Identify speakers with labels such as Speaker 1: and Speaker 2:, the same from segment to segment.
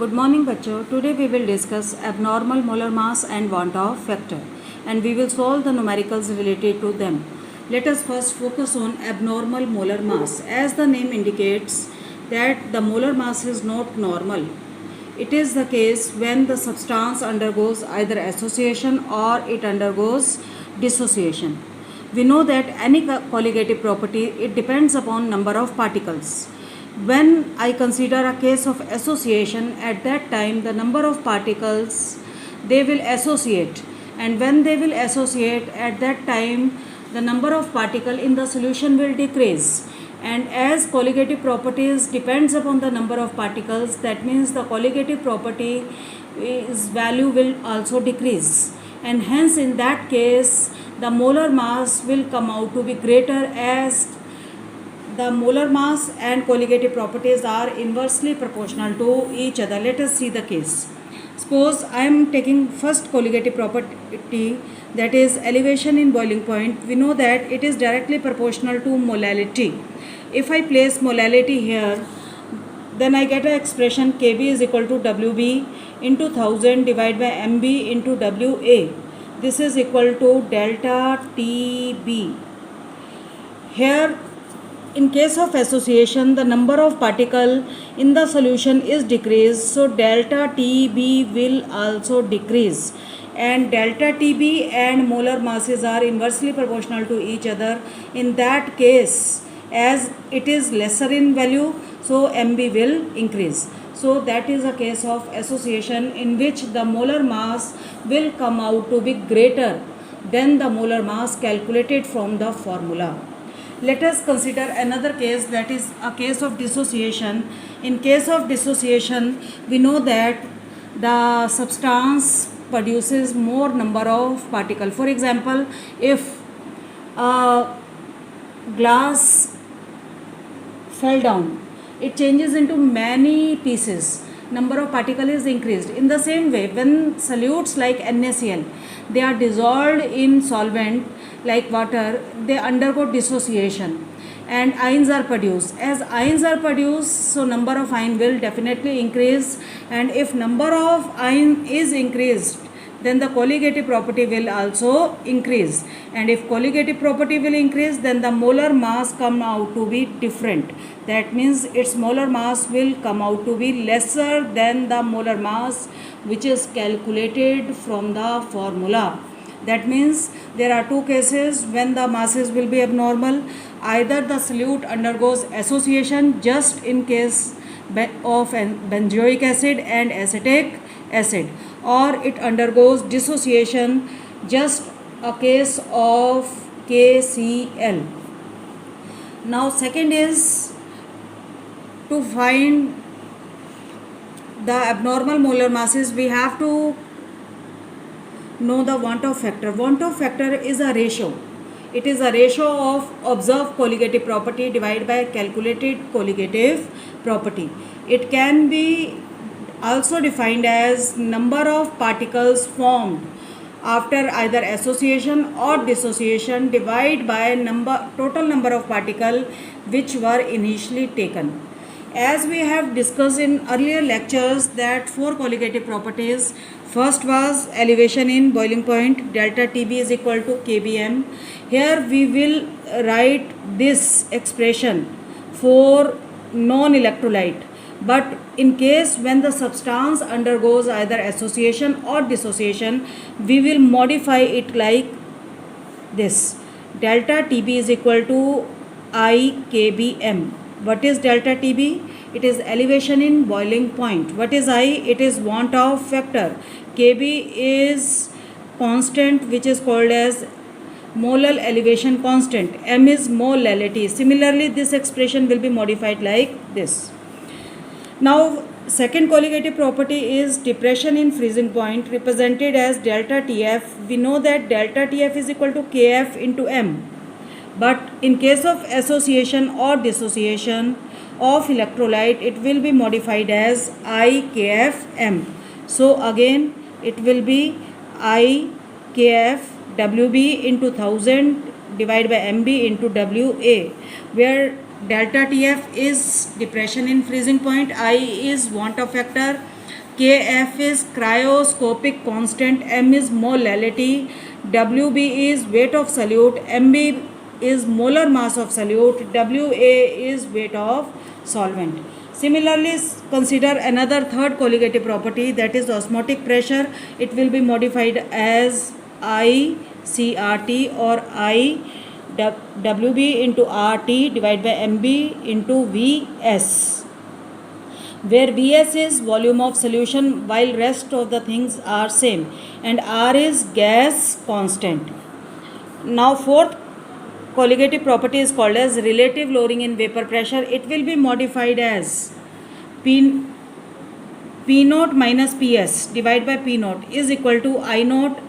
Speaker 1: Good morning, bachcho. Today we will discuss abnormal molar mass and Van 't Hoff factor, and we will solve the numericals related to them. Let us first focus on abnormal molar mass. As the name indicates that the molar mass is not normal. It is the case when the substance undergoes either association or it undergoes dissociation. We know that any colligative property, it depends upon number of particles. When I consider a case of association, at that time the number of particles they will associate, and when they will associate, at that time the number of particle in the solution will decrease. And as colligative properties depends upon the number of particles, that means the colligative property is value will also decrease, and hence in that case the molar mass will come out to be greater, as the molar mass and colligative properties are inversely proportional to each other. Let us see the case. Suppose I am taking first colligative property, that is elevation in boiling point. We know that it is directly proportional to molality. If I place molality here, then I get an expression Kb is equal to Wb into 1000 divided by Mb into Wa. This is equal to delta Tb. Here, in case of association, the number of particle in the solution is decreased, so delta Tb will also decrease, and delta Tb and molar masses are inversely proportional to each other. In that case, as it is lesser in value, so Mb will increase. So that is a case of association in which the molar mass will come out to be greater than the molar mass calculated from the formula. Let us consider another case, that is a case of dissociation. In case of dissociation, we know that the substance produces more number of particles. For example, if a glass fell down, it changes into many pieces. Number of particles is increased. In the same way, when solutes like NaCl, they are dissolved in solvent like water, they undergo dissociation and ions are produced. As ions are produced, so number of ion will definitely increase, and if number of ion is increased, then the colligative property will also increase, and if colligative property will increase, then the molar mass come out to be different. That means its molar mass will come out to be lesser than the molar mass which is calculated from the formula. That means there are two cases when the masses will be abnormal. Either the solute undergoes association, just in case of benzoic acid and acetic acid, or it undergoes dissociation, just a case of KCl. Now second is to find the abnormal molar masses, we have to know the Van 't Hoff factor. Van 't Hoff factor is a ratio. It is a ratio of observed colligative property divided by calculated colligative property. It can be also defined as number of particles formed after either association or dissociation divided by total number of particles which were initially taken. As we have discussed in earlier lectures, that four colligative properties. First was elevation in boiling point, delta Tb is equal to Kbm. Here we will write this expression for non-electrolyte, but in case when the substance undergoes either association or dissociation, we will modify it like this. Delta Tb is equal to IKbm. What is delta Tb? It is elevation in boiling point. What is I? It is Van 't Hoff factor. Kb is constant which is called as molar elevation constant. M is molality. Similarly, this expression will be modified like this. Now, second colligative property is depression in freezing point, represented as delta Tf. We know that delta Tf is equal to Kf into M. But in case of association or dissociation of electrolyte, it will be modified as IKFM. So again, it will be IKF Wb into 1000 divided by Mb into Wa, where Delta TF is depression in freezing point, I is want of factor, Kf is cryoscopic constant, M is molality, Wb is weight of solute, Mb is molar mass of solute, Wa is weight of solvent. Similarly, consider another third colligative property, that is osmotic pressure. It will be modified as ICRT or I Wb into RT divided by Mb into Vs, where Vs is volume of solution while rest of the things are same, and R is gas constant. Now fourth colligative property is called as relative lowering in vapor pressure. It will be modified as P naught minus Ps divided by P naught is equal to I naught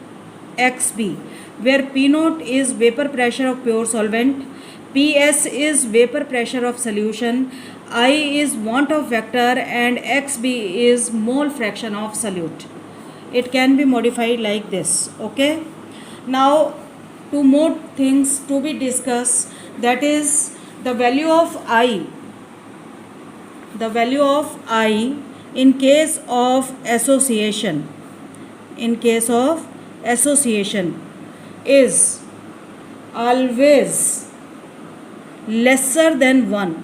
Speaker 1: XB, where P naught is vapor pressure of pure solvent, Ps is vapor pressure of solution, I is want of vector, and XB is mole fraction of solute. It can be modified like this. Okay. Now two more things to be discussed, that is the value of I. The value of I in case of association. In case of association is always lesser than 1,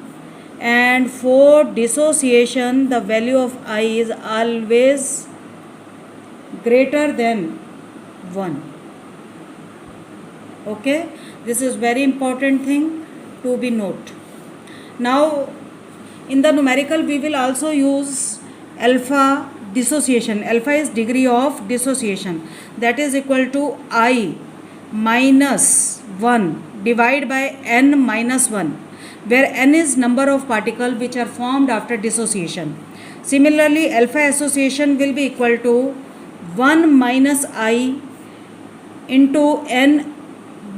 Speaker 1: and for dissociation the value of I is always greater than 1. Okay, this is very important thing to be note. Now in the numerical we will also use alpha dissociation. Alpha is degree of dissociation, that is equal to I minus 1 divided by n minus 1, where n is number of particles which are formed after dissociation. Similarly, alpha association will be equal to 1 minus I into n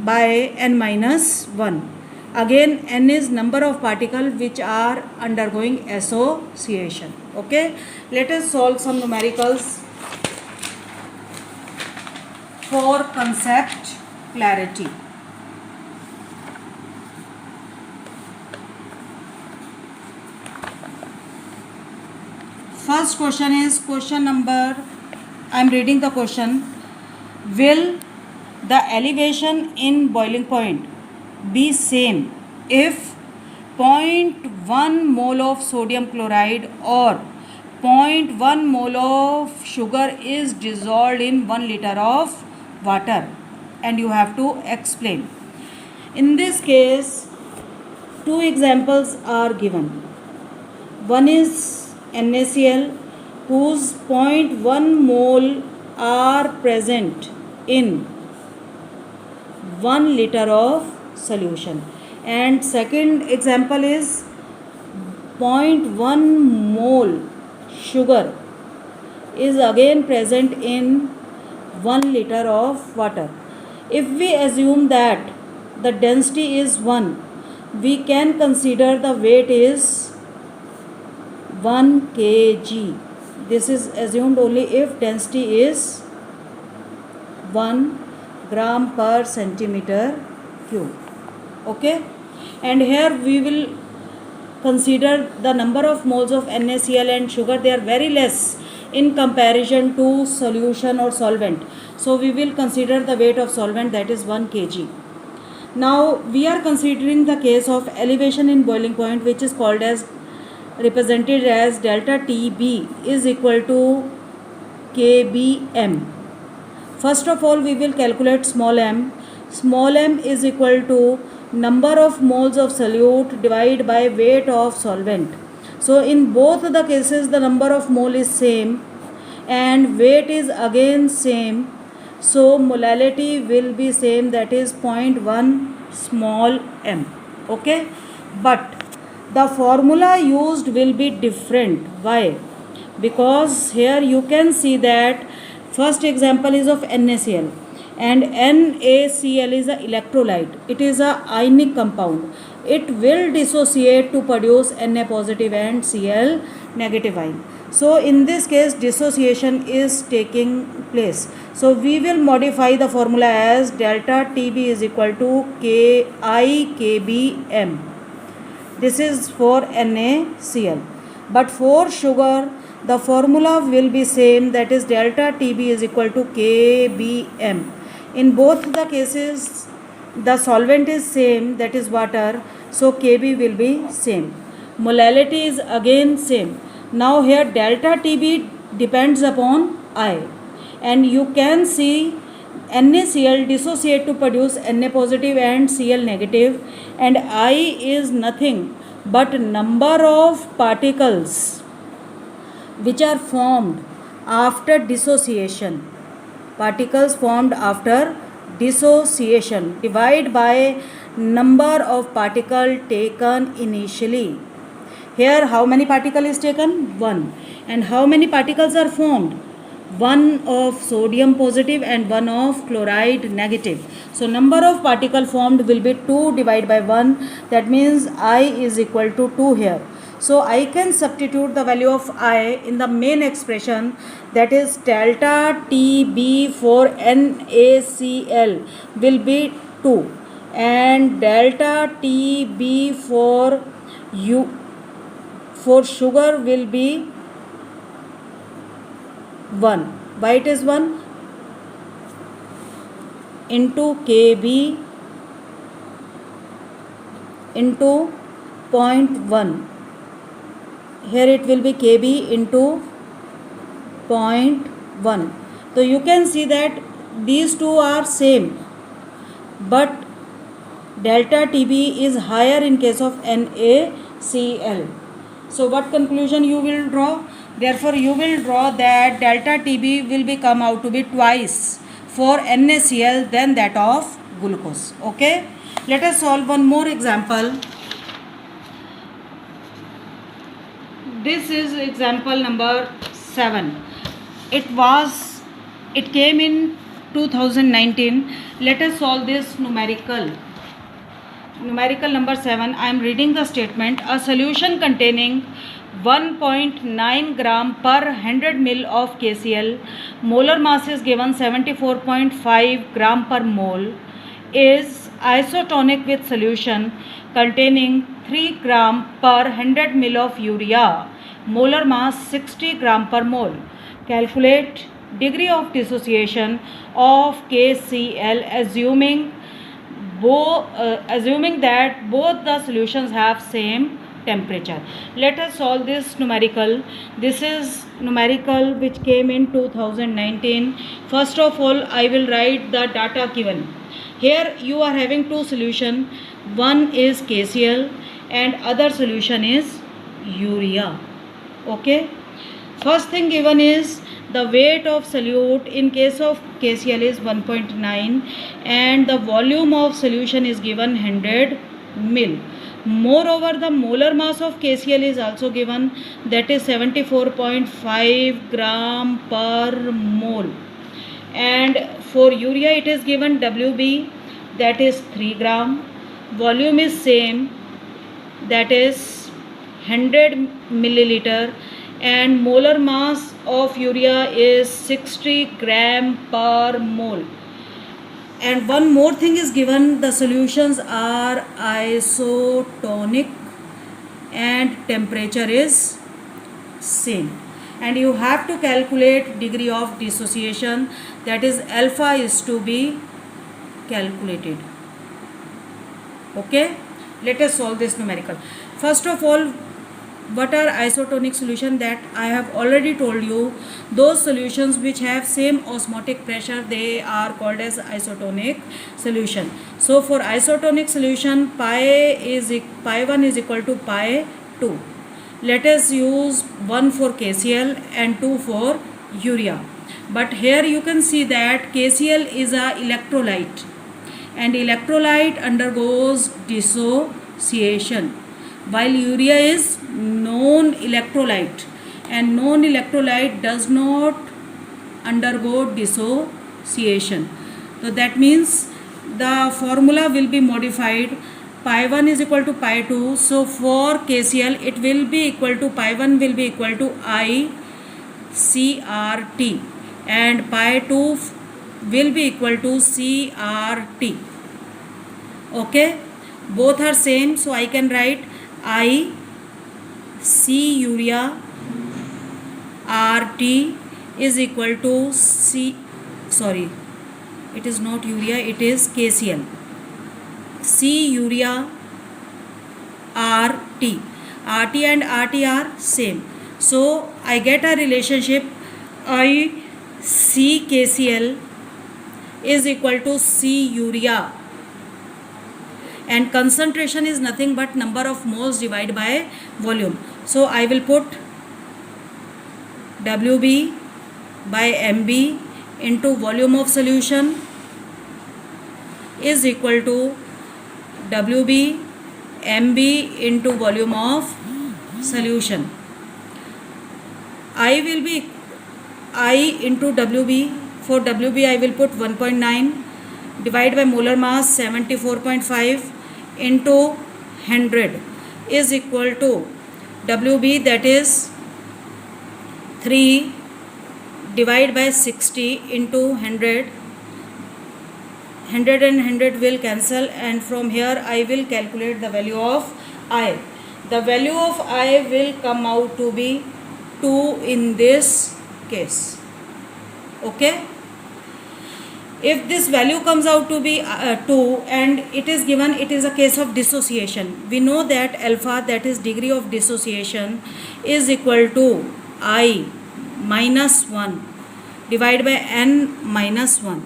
Speaker 1: by n minus 1. Again, n is number of particles which are undergoing association. Okay, let us solve some numericals for concept clarity. First question is question number, I am reading the question. Will the elevation in boiling point be same if 0.1 mole of sodium chloride or 0.1 mole of sugar is dissolved in 1 liter of water? And you have to explain. In this case, two examples are given. One is NaCl, whose 0.1 mole are present in 1 liter of solution, and second example is 0.1 mole sugar is again present in 1 liter of water. If we assume that the density is 1, we can consider the weight is 1 kg. This is assumed only if density is 1 gram per centimeter cube. Okay, and here we will consider the number of moles of NaCl and sugar. They are very less in comparison to solution or solvent, so we will consider the weight of solvent, that is 1 kg. Now we are considering the case of elevation in boiling point, which is called as, represented as delta TB is equal to kbm. First of all, we will calculate small m. Small m is equal to number of moles of solute divided by weight of solvent. So in both the cases the number of mole is same and weight is again same, so molality will be same, that is 0.1 small m. Okay, but the formula used will be different. Why? Because here you can see that first example is of NaCl, and NaCl is a electrolyte. It is a ionic compound. It will dissociate to produce Na positive and Cl negative ion. So in this case dissociation is taking place. So we will modify the formula as delta TB is equal to Ki Kbm. This is for NaCl. But for sugar, the formula will be same, that is delta Tb is equal to Kbm. In both the cases, the solvent is same, that is water, so Kb will be same. Molality is again same. Now here delta Tb depends upon I, and you can see NaCl dissociate to produce Na positive and Cl negative, and I is nothing but number of particles which are formed after dissociation. Particles formed after dissociation divide by number of particle taken initially. Here how many particle is taken? 1. And how many particles are formed? 1 of sodium positive and 1 of chloride negative. So number of particle formed will be 2 divided by 1. That means I is equal to 2 here. So I can substitute the value of I in the main expression, that is delta Tb for NaCl will be 2 and delta Tb for sugar will be 1. Why it is 1? Into Kb into 0.1. Here it will be Kb into 0.1. So you can see that these two are same, but delta Tb is higher in case of NaCl. So what conclusion you will draw? Therefore you will draw that delta Tb will be come out to be twice for NaCl than that of glucose. Okay. Let us solve one more example. This is example number 7. It came in 2019. Let us solve this numerical. Numerical number 7. I am reading the statement. A solution containing 1.9 gram per 100 ml of KCl, molar mass is given 74.5 gram per mole, is isotonic with solution containing 3 gram per 100 ml of urea, molar mass 60 gram per mole. Calculate degree of dissociation of KCl assuming that both the solutions have same temperature. Let us solve this numerical. This is numerical which came in 2019. First of all, I will write the data given. Here you are having two solution. One is KCl and other solution is urea. Okay. First thing given is the weight of solute in case of KCl is 1.9 and the volume of solution is given 100 ml. Moreover, the molar mass of KCl is also given, that is 74.5 gram per mole, and for urea it is given WB, that is 3 gram. Volume is same, that is 100 milliliter, and molar mass of urea is 60 gram per mole. And one more thing is given, the solutions are isotonic and temperature is same. And you have to calculate degree of dissociation, that is alpha is to be calculated. Okay, let us solve this numerical. First of all, what are isotonic solution? That I have already told you, those solutions which have same osmotic pressure, they are called as isotonic solution. So for isotonic solution, pi 1 is equal to pi 2. Let us use 1 for KCl and 2 for urea. But here you can see that KCl is a electrolyte and electrolyte undergoes dissociation, while urea is non-electrolyte and non-electrolyte does not undergo dissociation. So that means the formula will be modified. Pi 1 is equal to pi 2. So for KCl it will be equal to pi 1 will be equal to I CRT and pi 2 will be equal to CRT. Okay, both are same, so I can write I C urea RT is equal to C, sorry, it is not urea, it is KCl. C urea RT. RT and RT are same. So I get a relationship I C KCl is equal to C urea, and concentration is nothing but number of moles divided by volume. So I will put WB by MB into volume of solution is equal to WB MB into volume of solution. I will be I into WB. For WB I will put 1.9 divided by molar mass 74.5 into 100 is equal to WB, that is 3 divided by 60 into 100. 100 and 100 will cancel, and from here I will calculate the value of I. The value of I will come out to be 2 in this case. Okay. If this value comes out to be 2 and it is given, it is a case of dissociation. We know that alpha, that is degree of dissociation, is equal to I minus 1 divided by n minus 1.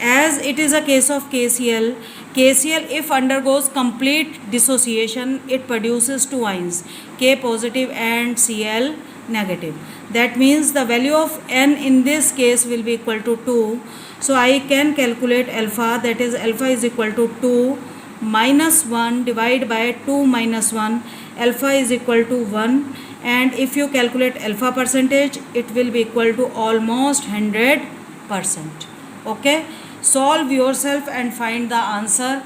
Speaker 1: As it is a case of KCl, KCl if undergoes complete dissociation, it produces two ions, K positive and Cl negative. That means the value of n in this case will be equal to 2. So I can calculate alpha, that is alpha is equal to 2 minus 1 divided by 2 minus 1. Alpha is equal to 1, and if you calculate alpha percentage, it will be equal to almost 100%. Okay. Solve yourself and find the answer.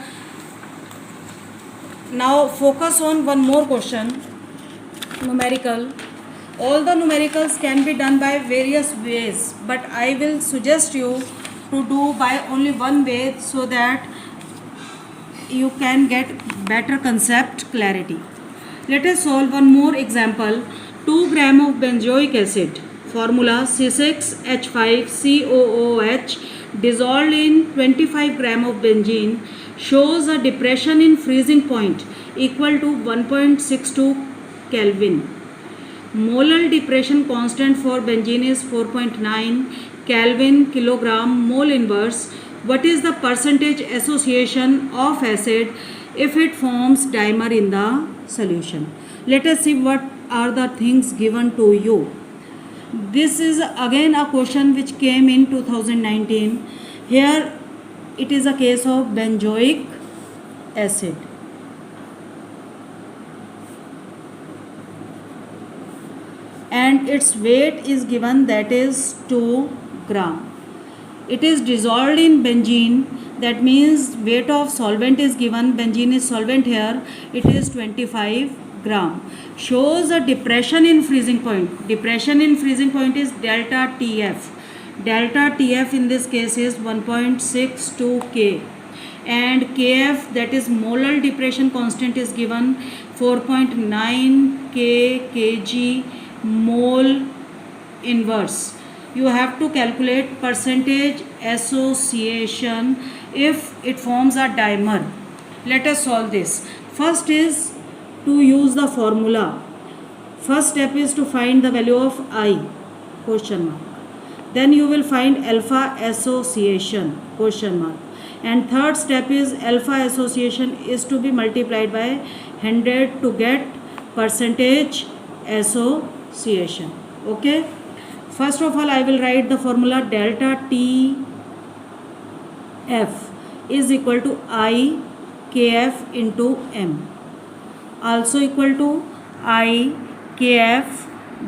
Speaker 1: Now focus on one more question, numerical. All the numericals can be done by various ways, but I will suggest you to do by only one way so that you can get better concept clarity. Let us solve one more example. 2 gram of benzoic acid, formula C6H5COOH dissolved in 25 gram of benzene shows a depression in freezing point equal to 1.62 Kelvin. Molar depression constant for benzene is 4.9 Kelvin kilogram mole inverse. What is the percentage association of acid if it forms dimer in the solution? Let us see what are the things given to you. This is again a question which came in 2019. Here it is a case of benzoic acid. And its weight is given, that is 2 gram. It is dissolved in benzene, that means weight of solvent is given, benzene is solvent here, it is 25 gram. Shows a depression in freezing point. Depression in freezing point is delta TF. Delta TF in this case is 1.62 K, and KF, that is molar depression constant, is given 4.9 K kg mole inverse. You have to calculate percentage association if it forms a dimer. Let us solve this. First is to use the formula. First step is to find the value of I, question mark. Then you will find alpha association, question mark. And third step is alpha association is to be multiplied by 100 to get percentage association. Okay. First of all, I will write the formula delta TF is equal to I KF into M, also equal to I KF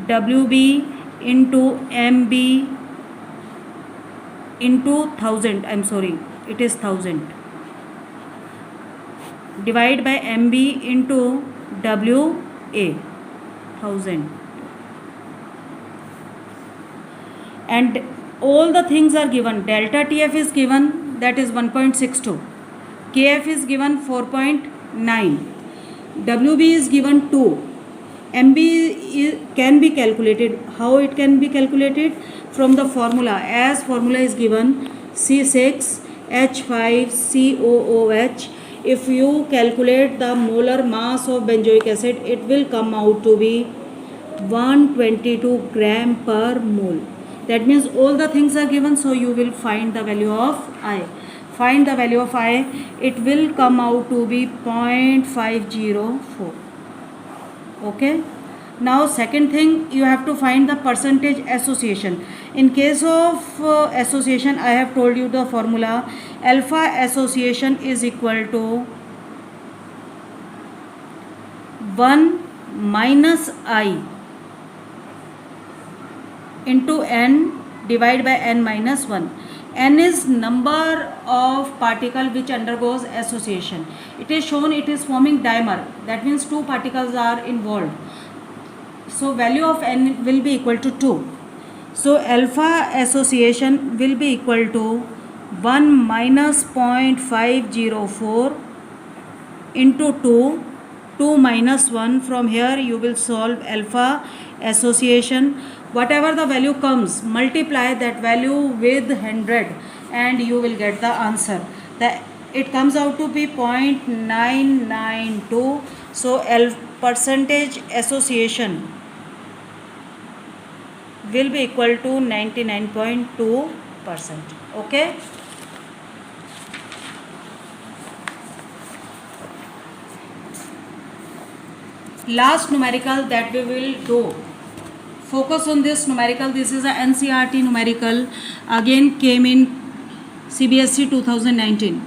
Speaker 1: WB into MB into 1000, it is 1000, divide by MB into WA, 1000. And all the things are given. Delta TF is given, that is 1.62. KF is given 4.9. WB is given 2. MB can be calculated. How it can be calculated? From the formula. As formula is given C6H5COOH. If you calculate the molar mass of benzoic acid, it will come out to be 122 gram per mole. That means all the things are given, so you will find the value of I. Find the value of I. It will come out to be 0.504. Okay. Now second thing, you have to find the percentage association. In case of association, I have told you the formula. Alpha association is equal to 1 minus I into n divided by n minus 1. N is number of particle which undergoes association. It is shown it is forming dimer. That means 2 particles are involved. So value of n will be equal to 2. So alpha association will be equal to 1 minus 0.504 into 2. 2 minus 1. From here you will solve alpha association. Whatever the value comes, multiply that value with 100 and you will get the answer. It comes out to be 0.992. So percentage association will be equal to 99.2%. Okay. Last numerical that we will do. Focus on this numerical. This is a NCERT numerical. Again came in CBSE 2019.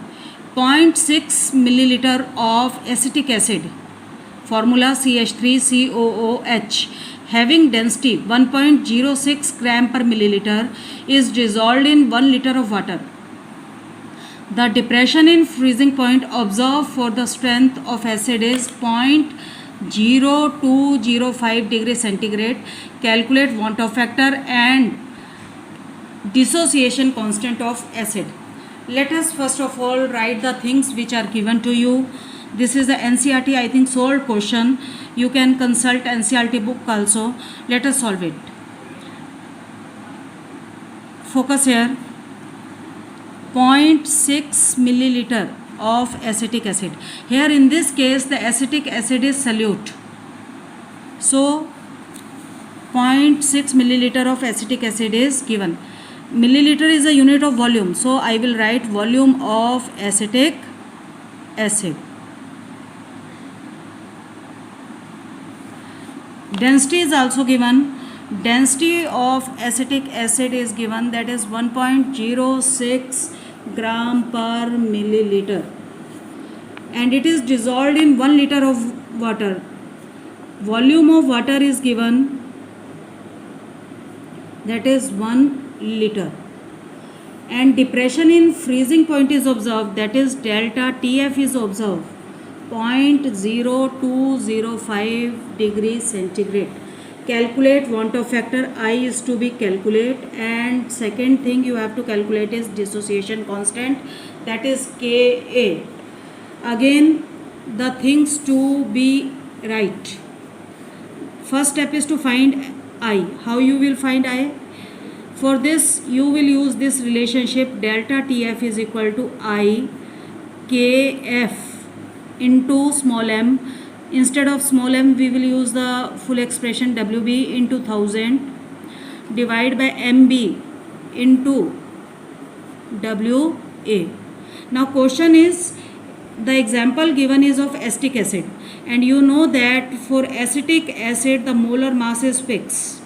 Speaker 1: 0.6 milliliter of acetic acid. Formula CH3COOH. Having density 1.06 gram per milliliter is dissolved in 1 liter of water. The depression in freezing point observed for the strength of acid is 0.0205 degrees centigrade. Calculate want-of factor and dissociation constant of acid. Let us first of all write the things which are given to you. This is the NCERT, I think, solved question. You can consult NCERT book also. Let us solve it. Focus here. 0.6 milliliter of acetic acid. Here in this case the acetic acid is solute. So 0.6 milliliter of acetic acid is given. Milliliter is a unit of volume. So I will write volume of acetic acid. Density is also given. Density of acetic acid is given, that is 1.06 gram per milliliter, and it is dissolved in 1 liter of water. Volume of water is given, that is 1 liter, and depression in freezing point is observed, that is delta TF is observed, 0.0205 degrees centigrade. Calculate want-of factor. I is to be calculate, and second thing you have to calculate is dissociation constant, that is Ka. Again the things to be right. First step is to find I. How you will find I? For this you will use this relationship, delta TF is equal to I Kf into small m. Instead of small m we will use the full expression WB into 1000 divided by MB into WA. Now question is, the example given is of acetic acid, and you know that for acetic acid the molar mass is fixed.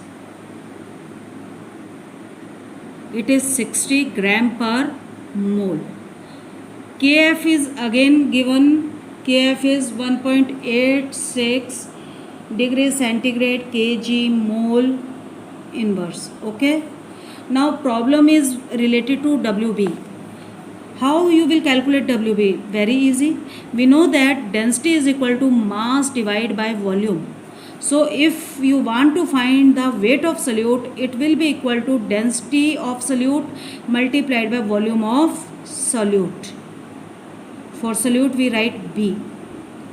Speaker 1: It is 60 gram per mole. Kf is again given. Kf is 1.86 degrees centigrade kg mole inverse. Okay. Now problem is related to WB. How you will calculate WB? Very easy. We know that density is equal to mass divided by volume. So if you want to find the weight of solute, it will be equal to density of solute multiplied by volume of solute. For solute we write B.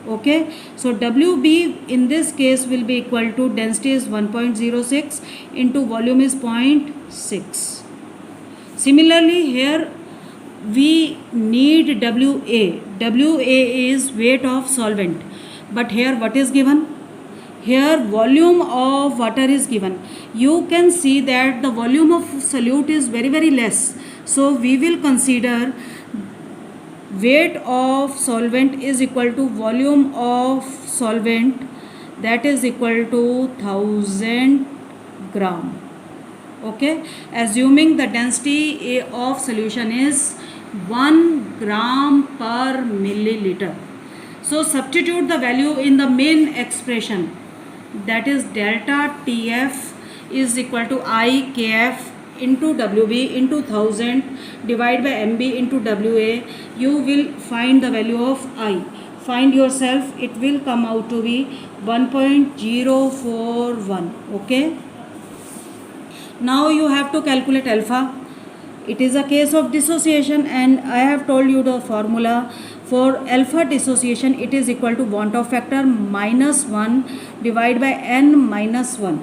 Speaker 1: Okay, so WB in this case will be equal to density is 1.06 into volume is 0.6. Similarly, here we need WA. WA is weight of solvent, but here what is given? Here volume of water is given. You can see that the volume of solute is very less. So we will consider weight of solvent is equal to volume of solvent, that is equal to 1000 gram. Okay, assuming the density of solution is 1 gram per milliliter. So substitute the value in the main expression, that is delta TF is equal to IKF into WB into 1000 divided by MB into WA. You will find the value of I. Find yourself, it will come out to be 1.041. Okay. Now you have to calculate alpha. It is a case of dissociation, and I have told you the formula for alpha dissociation. It is equal to want-off factor minus 1 divided by n minus 1.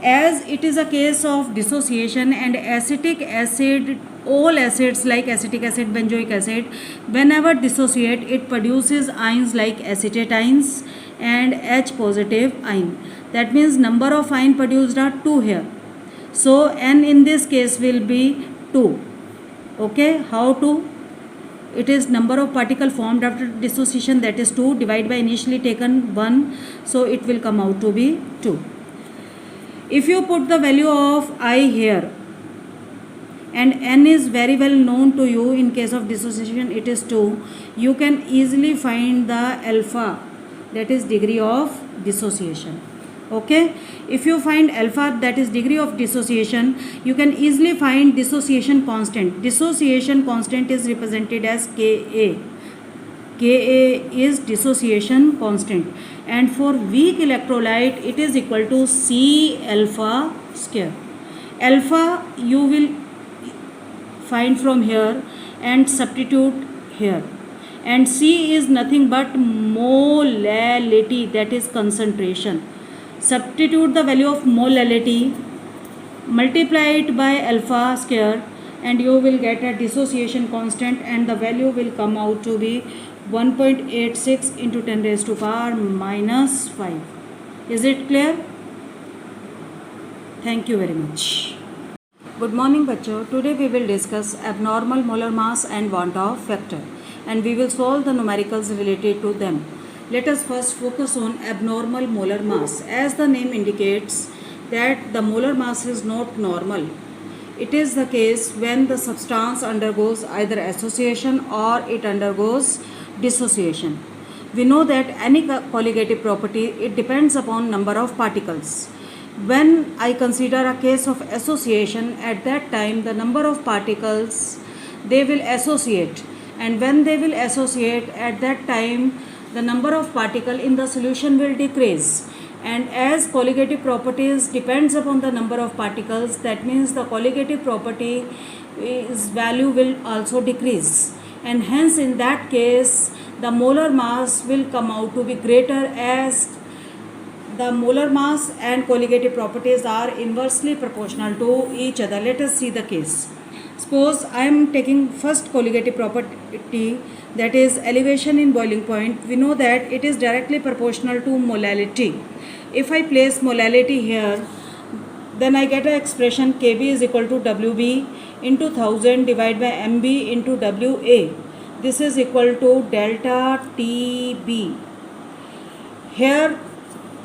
Speaker 1: As it is a case of dissociation and acetic acid, all acids like acetic acid, benzoic acid, whenever dissociate, it produces ions like acetate ions and H positive ion. That means number of ion produced are 2 here. So n in this case will be 2. Okay, how to? It is number of particle formed after dissociation, that is 2 divided by initially taken 1. So it will come out to be 2. If you put the value of I here, and n is very well known to you, in case of dissociation it is 2, you can easily find the alpha, that is degree of dissociation. Okay, if you find alpha, that is degree of dissociation, you can easily find dissociation constant. Dissociation constant is represented as Ka. Ka is dissociation constant, and for weak electrolyte it is equal to C alpha square. Alpha you will find from here and substitute here, and C is nothing but molality, that is concentration. Substitute the value of molality, multiply it by alpha square, and you will get a dissociation constant, and the value will come out to be 1.86 into 10 raised to power minus 5. Is it clear? Thank you very much. Good morning बच्चों. Today we will discuss abnormal molar mass and want-off factor, and we will solve the numericals related to them. Let us first focus on abnormal molar mass. As the name indicates that the molar mass is not normal. It is the case when the substance undergoes either association or it undergoes dissociation. We know that any colligative property, it depends upon number of particles. When I consider a case of association, at that time the number of particles they will associate, and when they will associate, at that time the number of particle in the solution will decrease. And as colligative properties depends upon the number of particles, that means the colligative property value will also decrease, and hence in that case the molar mass will come out to be greater, as the molar mass and colligative properties are inversely proportional to each other. Let us see the case. Suppose I am taking first colligative property, that is elevation in boiling point. We know that it is directly proportional to molality. If I place molality here, then I get an expression Kb is equal to Wb into 1000 divided by Mb into Wa. This is equal to delta Tb. Here,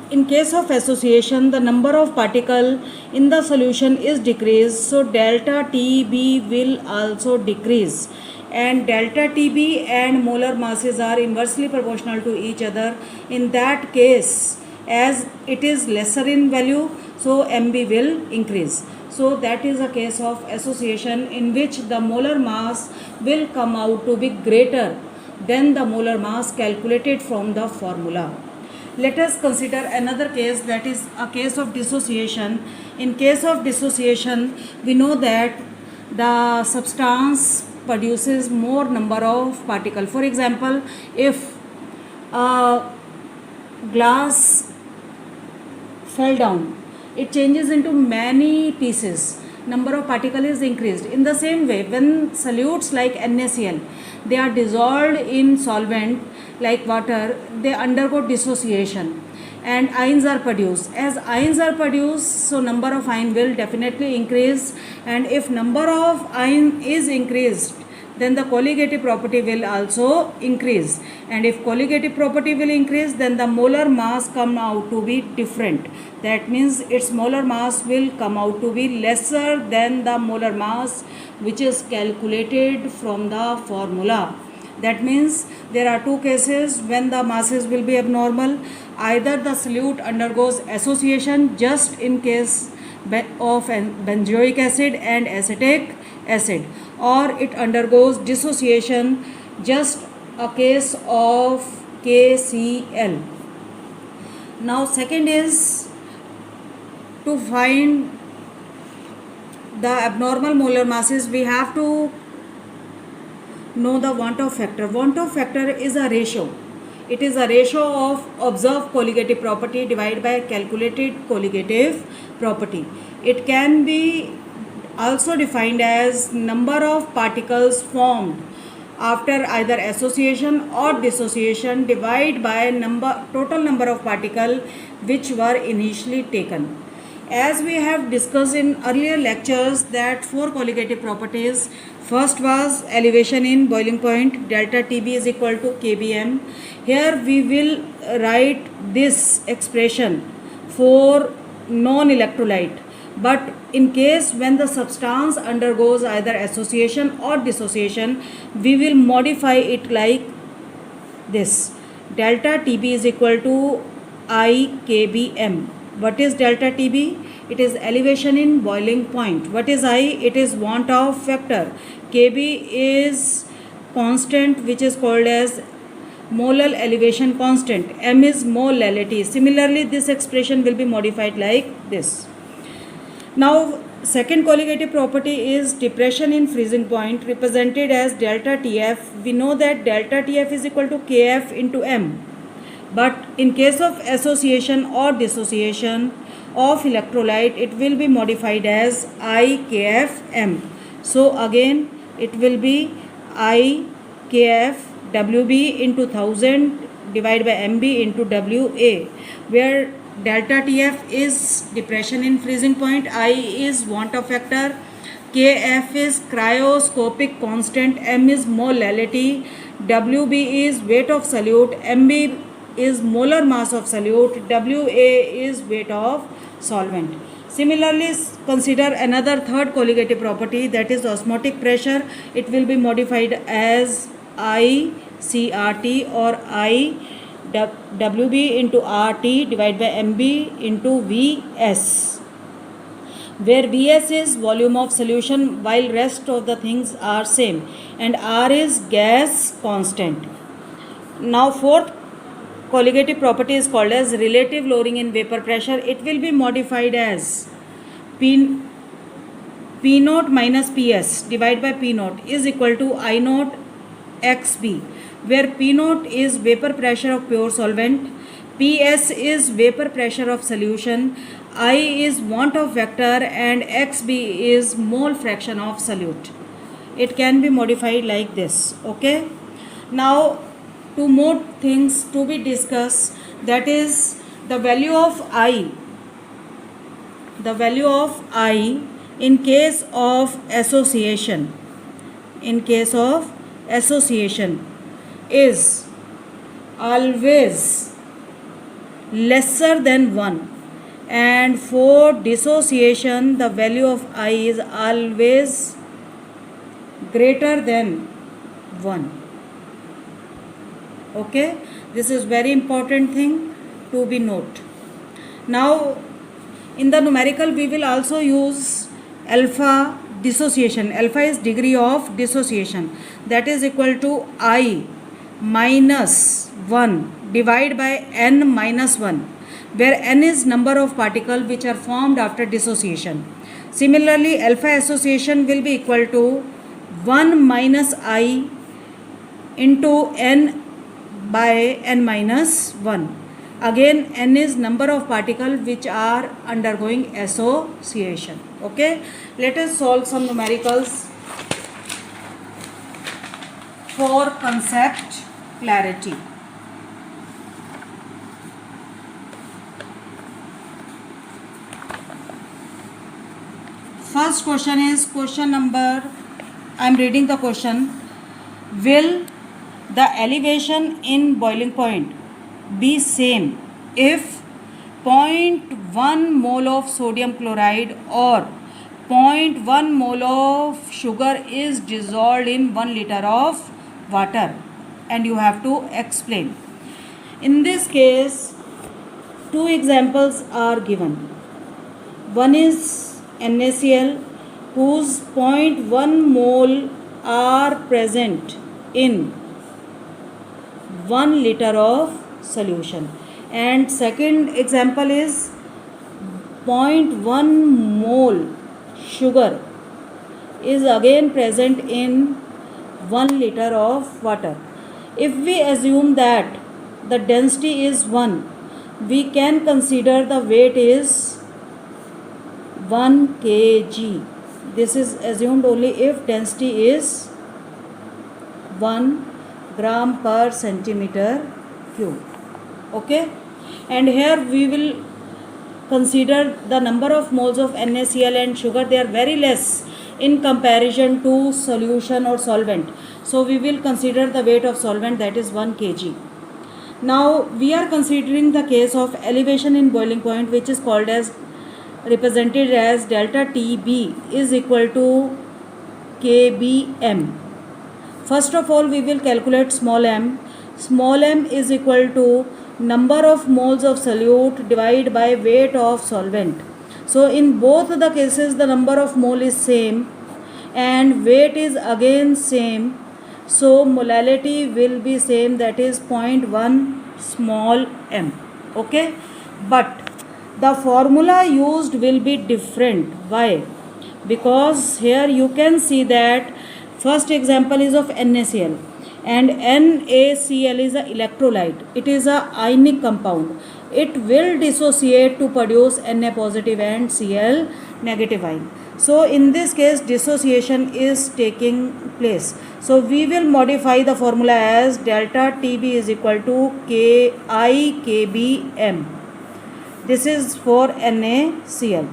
Speaker 1: in case of association, the number of particle in the solution is decreased, so delta Tb will also decrease, and delta Tb and molar masses are inversely proportional to each other. In that case, as it is lesser in value, so Mb will increase. So that is a case of association in which the molar mass will come out to be greater than the molar mass calculated from the formula. Let us consider another case, that is a case of dissociation. In case of dissociation, we know that the substance produces more number of particles. For example, if glass fell down, it changes into many pieces. Number of particles is increased. In the same way, when solutes like NaCl, they are dissolved in solvent like water, they undergo dissociation and ions are produced. As ions are produced, so number of ion will definitely increase, and if number of ion is increased, then the colligative property will also increase, and if colligative property will increase, then the molar mass come out to be different. That means its molar mass will come out to be lesser than the molar mass which is calculated from the formula. That means there are two cases when the masses will be abnormal. Either the solute undergoes association, just in case of benzoic acid and acetic acid, or it undergoes dissociation, just a case of KCl. Now second is to find the abnormal molar masses, we have to know the Want-Off factor. Want-Off factor is a ratio. It is a ratio of observed colligative property divided by calculated colligative property. It can be also defined as number of particles formed after either association or dissociation divided by total number of particles which were initially taken. As we have discussed in earlier lectures that four colligative properties. First was elevation in boiling point, delta TB is equal to kBm. Here we will write this expression for non-electrolyte, but in case when the substance undergoes either association or dissociation, we will modify it like this. Delta TB is equal to I kBm. What is delta TB? It is elevation in boiling point. What is I? It is Want-Off factor. Kb is constant which is called as molar elevation constant. M is molality. Similarly, this expression will be modified like this. Now, second colligative property is depression in freezing point, represented as delta TF. We know that delta TF is equal to Kf into M. But in case of association or dissociation of electrolyte, it will be modified as IKFM. So again, it will be IKF WB into 1000 divided by MB into WA, where delta TF is depression in freezing point, I is Want-Off factor, Kf is cryoscopic constant, M is molality, WB is weight of solute, MB is molar mass of solute, WA is weight of solvent. Similarly, consider another third colligative property, that is osmotic pressure. It will be modified as ICRT or I WB into RT divided by MB into Vs, where Vs is volume of solution while rest of the things are same, and R is gas constant. Now fourth colligative property is called as relative lowering in vapor pressure. It will be modified as P naught minus Ps divided by P naught is equal to I naught XB, where P naught is vapor pressure of pure solvent, Ps is vapor pressure of solution, I is Want-Off vector, and XB is mole fraction of solute. It can be modified like this. Okay. Now, two more things to be discussed, that is the value of I. The value of I in case of association. In case of association is always lesser than 1, and for dissociation the value of I is always greater than 1. Okay, this is very important thing to be noted. Now in the numerical we will also use alpha dissociation. Alpha is degree of dissociation, that is equal to I minus 1 divided by n minus 1, where n is number of particles which are formed after dissociation. Similarly, alpha association will be equal to 1 minus I into n by n minus 1. Again n is number of particles which are undergoing association. Okay, let us solve some numericals for concept clarity. First question is question number, I am reading the question. Will the elevation in boiling point be same if 0.1 mole of sodium chloride or 0.1 mole of sugar is dissolved in 1 liter of water? And you have to explain. In this case, two examples are given. One is NaCl, whose 0.1 mole are present in 1 liter of solution, and second example is 0.1 mole sugar is again present in 1 liter of water. If we assume that the density is 1, we can consider the weight is 1 kg. This is assumed only if density is 1 gram per centimeter cube. Okay, and here we will consider the number of moles of NaCl and sugar. They are very less in comparison to solution or solvent, so we will consider the weight of solvent, that is 1 kg. Now we are considering the case of elevation in boiling point, which is called as, represented as delta TB is equal to kbm. First of all, we will calculate small m. Small m is equal to number of moles of solute divided by weight of solvent. So in both the cases the number of mole is same and weight is again same, so molality will be same, that is 0.1 small m. Okay, but the formula used will be different. Why? Because here you can see that first example is of NaCl, and NaCl is a electrolyte. It is a ionic compound. It will dissociate to produce Na positive and Cl negative ion. So in this case dissociation is taking place. So we will modify the formula as delta TB is equal to KIKBM. This is for NaCl.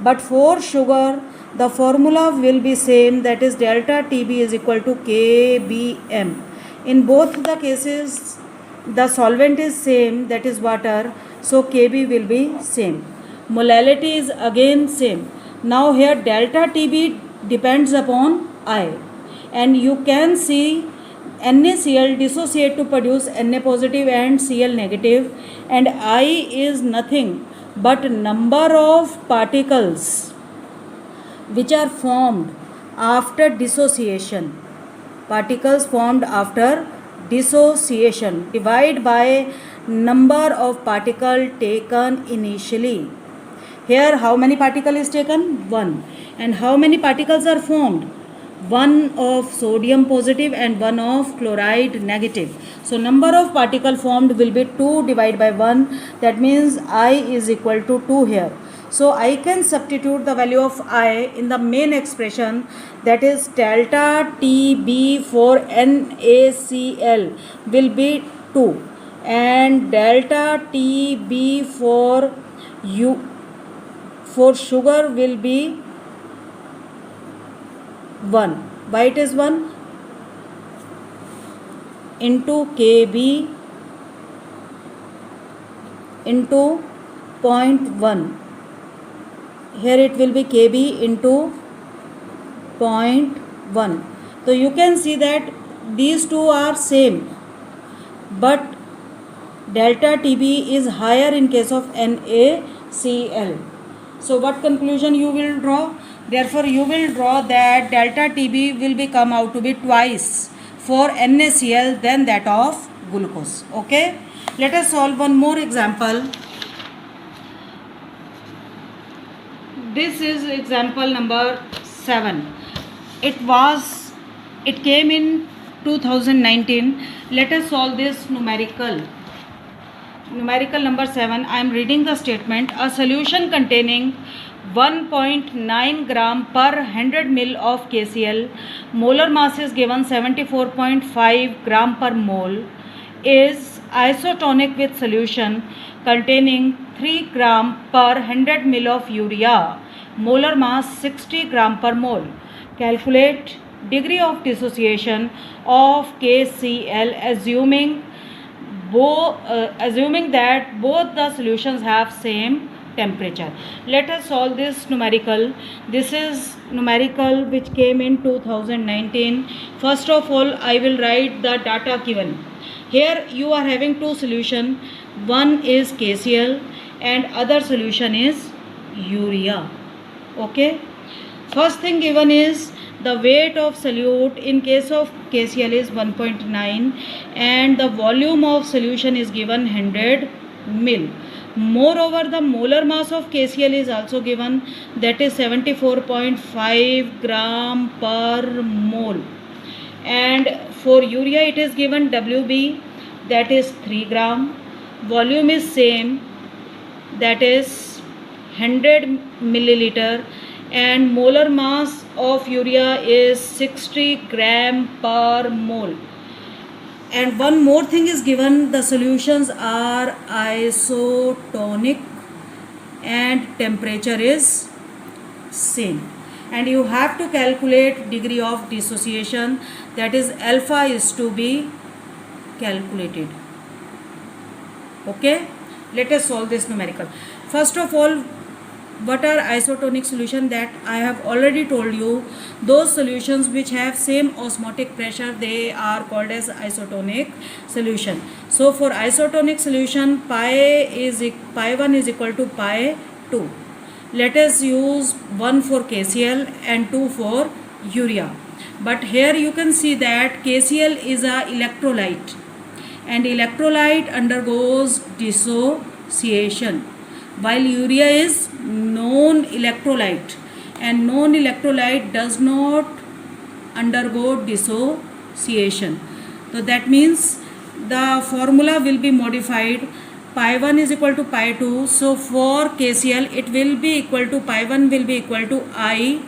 Speaker 1: But for sugar the formula will be same, that is delta TB is equal to KBM. In both the cases the solvent is same, that is water, so Kb will be same. Molality is again same. Now here delta TB depends upon I, and you can see NaCl dissociate to produce Na positive and Cl negative, and I is nothing but number of particles which are formed after dissociation. Particles formed after dissociation divided by number of particle taken initially. Here how many particle is taken? 1. And how many particles are formed? 1 of sodium positive and 1 of chloride negative. So number of particle formed will be 2 divided by 1. That means I is equal to 2 here. So I can substitute the value of I in the main expression, that is delta TB for NaCl will be 2 and delta TB for sugar will be 1. Why it is 1? Into Kb into 0.1. Here it will be Kb into 0.1. So you can see that these two are same, but delta TB is higher in case of NaCl. So what conclusion you will draw? Therefore you will draw that delta TB will be come out to be twice for NaCl than that of glucose. Okay, let us solve one more example. This is example number 7. It came in 2019. Let us solve this numerical. Numerical number 7. I am reading the statement. A solution containing 1.9 gram per 100 ml of KCl, molar mass is given 74.5 gram per mole, is isotonic with solution containing 3 gram per 100 ml of urea, molar mass 60 gram per mole. Calculate degree of dissociation of KCl assuming that both the solutions have same temperature. Let us solve this numerical. This is numerical which came in 2019. First of all, I will write the data given. Here you are having two solution. One is KCl and other solution is urea. Okay. First thing given is the weight of solute in case of KCl is 1.9 and the volume of solution is given 100 mil. Moreover, the molar mass of KCl is also given, that is 74.5 gram per mole. And for urea it is given WB, that is 3 gram. Volume is same, that is 100 milliliter. And molar mass of urea is 60 gram per mole. And one more thing is given, the solutions are isotonic and temperature is same. And you have to calculate degree of dissociation, that is alpha is to be calculated. Okay, let us solve this numerical. First of all, what are isotonic solution? That I have already told you. Those solutions which have same osmotic pressure, they are called as isotonic solution. So for isotonic solution, pi 1 is equal to pi 2. Let us use 1 for KCl and 2 for urea. But here you can see that KCl is a electrolyte and electrolyte undergoes dissociation, while urea is non-electrolyte and non-electrolyte does not undergo dissociation. So that means the formula will be modified. Pi 1 is equal to pi 2. So for KCl it will be equal to pi 1 will be equal to I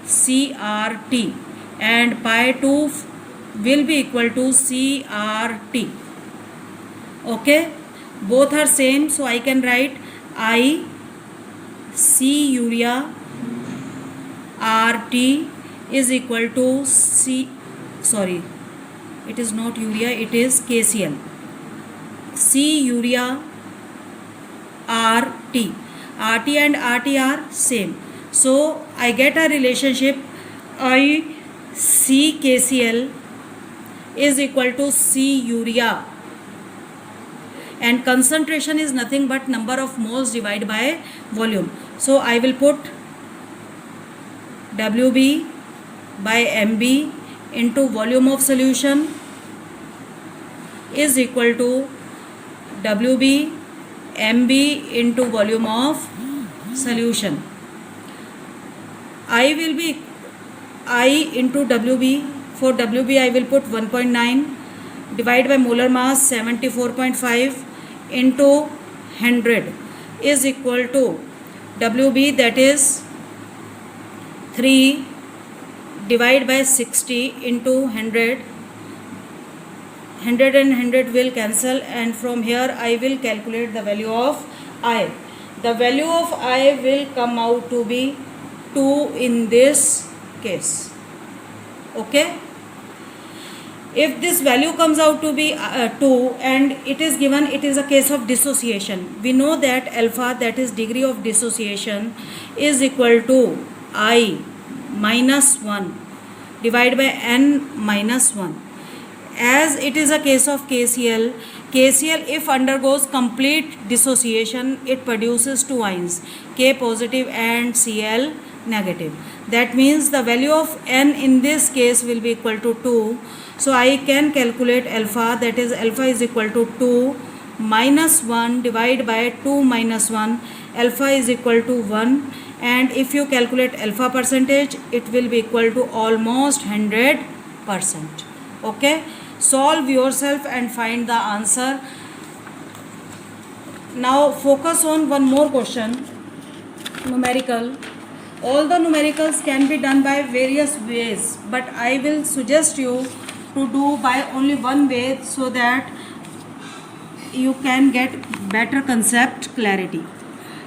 Speaker 1: CRT and pi 2 will be equal to CRT. Okay, both are same, so I can write I C urea RT is equal to it is not urea, it is KCl. C urea RT and RT are same, so I get a relationship I C KCl is equal to C urea, and concentration is nothing but number of moles divided by volume. So I will put WB by MB into volume of solution is equal to WB MB into volume of solution. I will be I into WB. For WB I will put 1.9 divided by molar mass 74.5 into 100 is equal to WB, that is 3 divided by 60 into 100. 100 and 100 will cancel, and from here I will calculate the value of I. The value of I will come out to be 2 in this case. Okay. If this value comes out to be 2 and it is given, it is a case of dissociation. We know that alpha, that is degree of dissociation, is equal to I minus 1 divided by n minus 1. As it is a case of KCl if undergoes complete dissociation, it produces two ions, K positive and Cl negative. That means the value of n in this case will be equal to 2. So I can calculate alpha, that is alpha is equal to 2 minus 1 divided by 2 minus 1. Alpha is equal to 1, and if you calculate alpha percentage, it will be equal to almost 100%. Okay, solve yourself and find the answer. Now focus on one more question, numerical. All the numericals can be done by various ways, but I will suggest you to do by only one way so that you can get better concept clarity.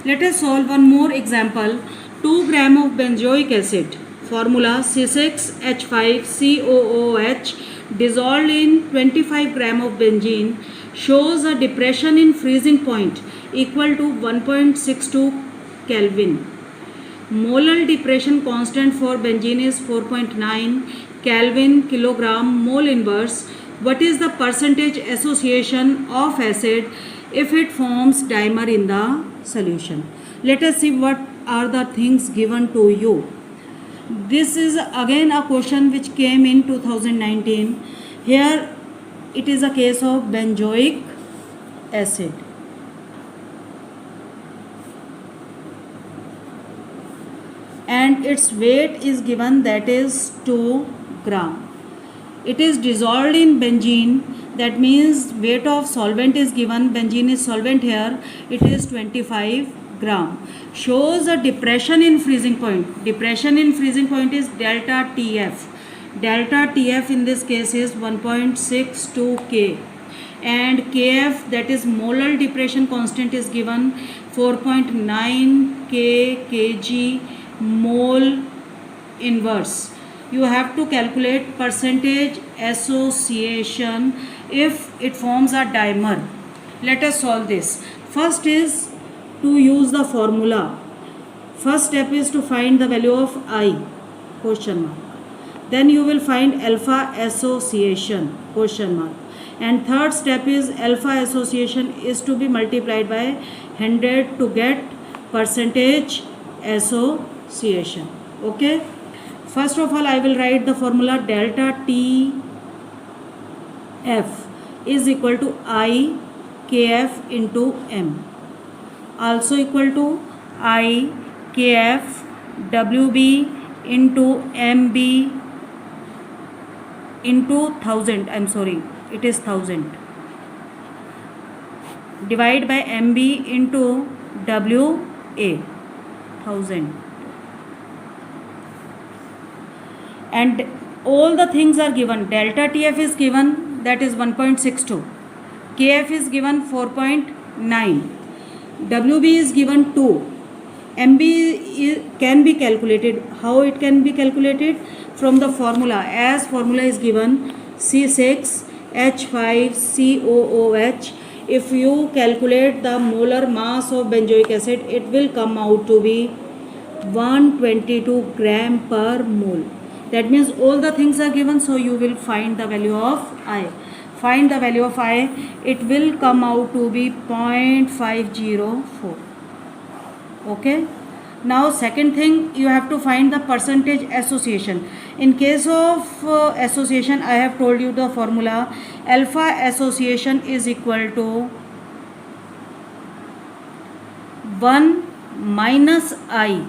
Speaker 1: Let us solve one more example. 2 gram of benzoic acid, formula C6H5COOH dissolved in 25 gram of benzene shows a depression in freezing point equal to 1.62 Kelvin. Molar depression constant for benzene is 4.9 Kelvin kilogram mole inverse. What is the percentage association of acid if it forms dimer in the solution? Let us see what are the things given to you. This is again a question which came in 2019. Here it is a case of benzoic acid. And its weight is given, that is 2 gram. It is dissolved in benzene, that means weight of solvent is given, benzene is solvent here, it is 25 gram. Shows a depression in freezing point. Depression in freezing point is delta TF. Delta TF in this case is 1.62 K. And Kf, that is molar depression constant, is given 4.9 K kg mole inverse. You have to calculate percentage association if it forms a dimer. Let us solve this. First is to use the formula. First step is to find the value of I, question mark. Then you will find alpha association, question mark. And third step is alpha association is to be multiplied by 100 to get percentage association. Okay. First of all, I will write the formula delta TF is equal to I KF into M. Also equal to I KF WB into MB into 1000. I am sorry, it is 1000. Divide by MB into WA, 1000. And all the things are given. Delta TF is given, that is 1.62. KF is given 4.9. WB is given 2. MB can be calculated. How it can be calculated? From the formula. As formula is given C6H5COOH. If you calculate the molar mass of benzoic acid, it will come out to be 122 gram per mole. That means all the things are given, so you will find the value of I. Find the value of I. It will come out to be 0.504. Okay. Now second thing, you have to find the percentage association. In case of association, I have told you the formula. Alpha association is equal to 1 minus I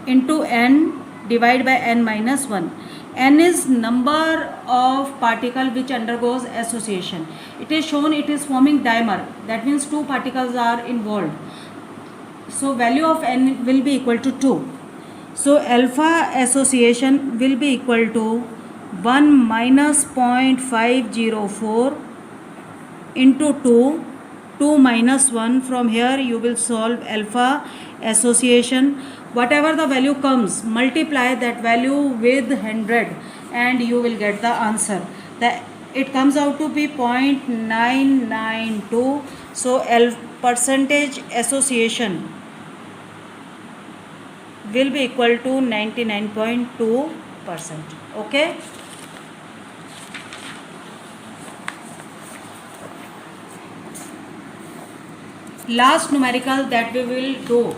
Speaker 1: into n divided by n minus 1. N is number of particle which undergoes association. It is shown it is forming dimer. That means 2 particles are involved. So value of n will be equal to 2. So alpha association will be equal to 1 minus 0.504 into 2. 2 minus 1. From here you will solve alpha association. Whatever the value comes, multiply that value with 100 and you will get the answer. It comes out to be 0.992. So percentage association will be equal to 99.2%. Okay. Last numerical that we will do.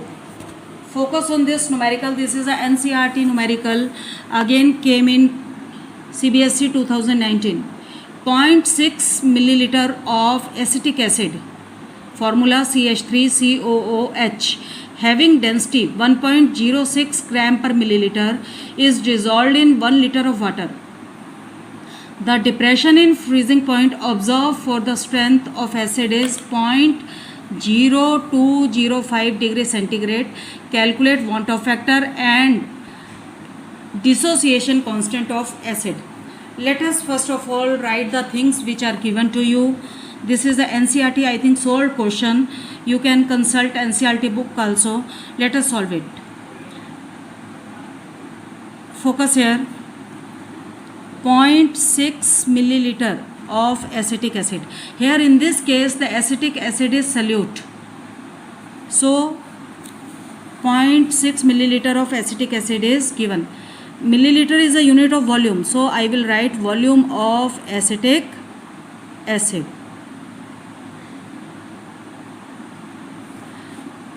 Speaker 1: Focus on this numerical. This is a NCERT numerical. Again came in CBSE 2019. 0.6 milliliter of acetic acid, formula CH3COOH, having density 1.06 gram per milliliter is dissolved in 1 liter of water. The depression in freezing point observed for the strength of acid is 0.0205 degrees centigrade. Calculate want-of factor and dissociation constant of acid. Let us first of all write the things which are given to you. This is the NCERT, I think, solved question. You can consult NCERT book also. Let us solve it. Focus here. 0.6 milliliter of acetic acid. Here in this case the acetic acid is solute. So 0.6 milliliter of acetic acid is given. Milliliter is a unit of volume. So I will write volume of acetic acid.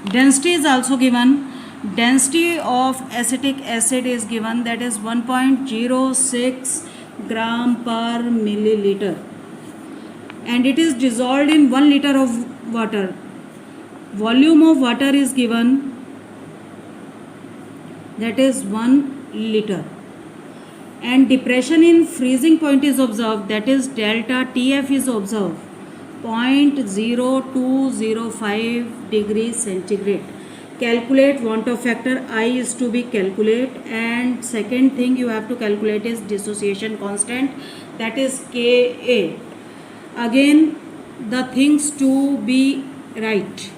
Speaker 1: Density is also given. Density of acetic acid is given, that is 1.06 gram per milliliter, and it is dissolved in 1 liter of water. Volume of water is given, that is 1 liter, and depression in freezing point is observed, that is delta TF is observed, 0.0205 degrees centigrade. Calculate want-of factor. I is to be calculate, and second thing you have to calculate is dissociation constant, that is Ka. Again the things to be right.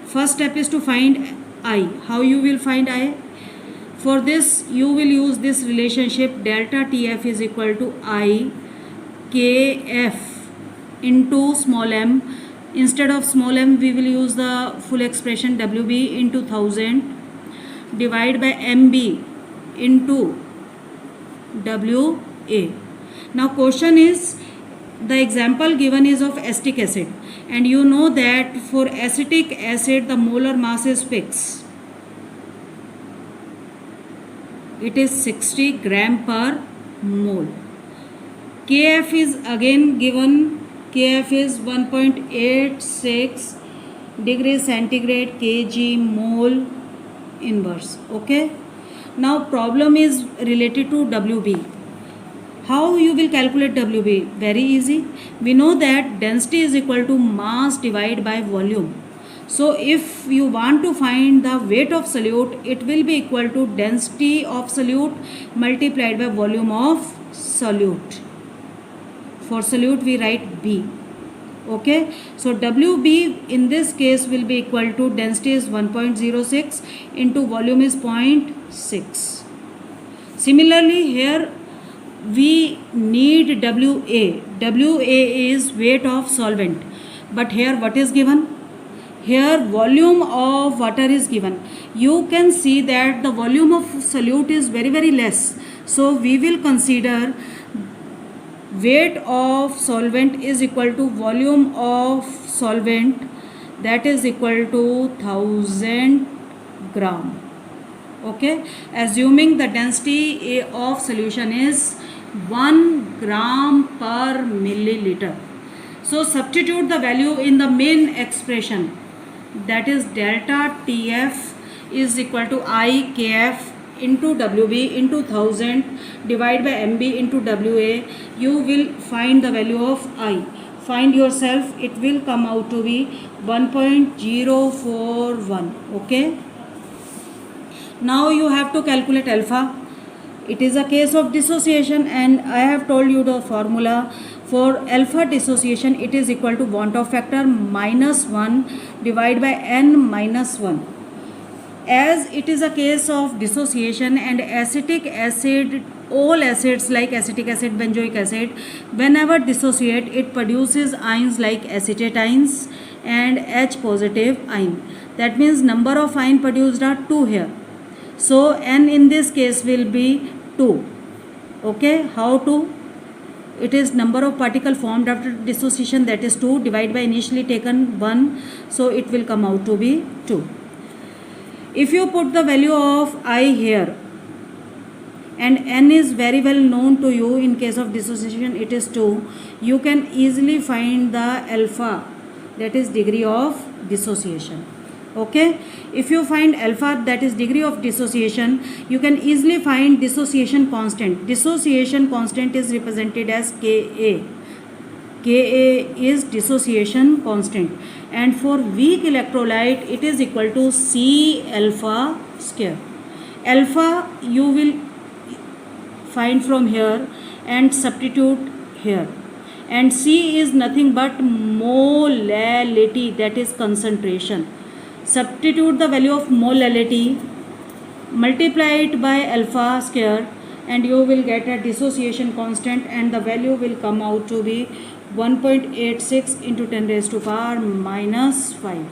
Speaker 1: First step is to find I. How you will find I? For this you will use this relationship, delta TF is equal to I Kf into small m. Instead of small m we will use the full expression WB into 1000 divided by MB into WA. Now question is, the example given is of acetic acid, and you know that for acetic acid the molar mass is fixed. It is 60 gram per mole. Kf is again given. Kf is 1.86 degrees centigrade kg mole inverse. Okay. Now problem is related to WB. How you will calculate WB? Very easy. We know that density is equal to mass divided by volume. So if you want to find the weight of solute, it will be equal to density of solute multiplied by volume of solute. For solute we write B. Okay, so WB in this case will be equal to density is 1.06 into volume is 0.6. Similarly here we need WA. WA is weight of solvent, but here what is given? Here volume of water is given. You can see that the volume of solute is very less. So we will consider weight of solvent is equal to volume of solvent, that is equal to 1000 gram. Okay, assuming the density of solution is 1 gram per milliliter. So substitute the value in the main expression, that is delta TF is equal to I Kf into WB into 1000 divided by MB into WA. You will find the value of I. Find yourself, it will come out to be 1.041. Okay. Now you have to calculate alpha. It is a case of dissociation, and I have told you the formula. For alpha dissociation, it is equal to want-of factor minus 1 divided by n minus 1. As it is a case of dissociation and acetic acid, all acids like acetic acid, benzoic acid, whenever dissociate, it produces ions like acetate ions and H positive ion. That means number of ion produced are 2 here. So n in this case will be 2. Okay, how to? It is number of particle formed after dissociation, that is 2 divided by initially taken 1. So it will come out to be 2. If you put the value of I here, and n is very well known to you, in case of dissociation it is 2, you can easily find the alpha, that is degree of dissociation. Okay, if you find alpha, that is degree of dissociation, you can easily find dissociation constant. Dissociation constant is represented as Ka. Ka is dissociation constant, and for weak electrolyte it is equal to C alpha square. Alpha you will find from here and substitute here, and C is nothing but molality, that is concentration. Substitute the value of molality, multiply it by alpha square, and you will get a dissociation constant, and the value will come out to be 1.86 into 10 raised to power minus 5.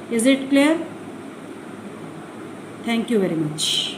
Speaker 1: Is it clear? Thank you very much.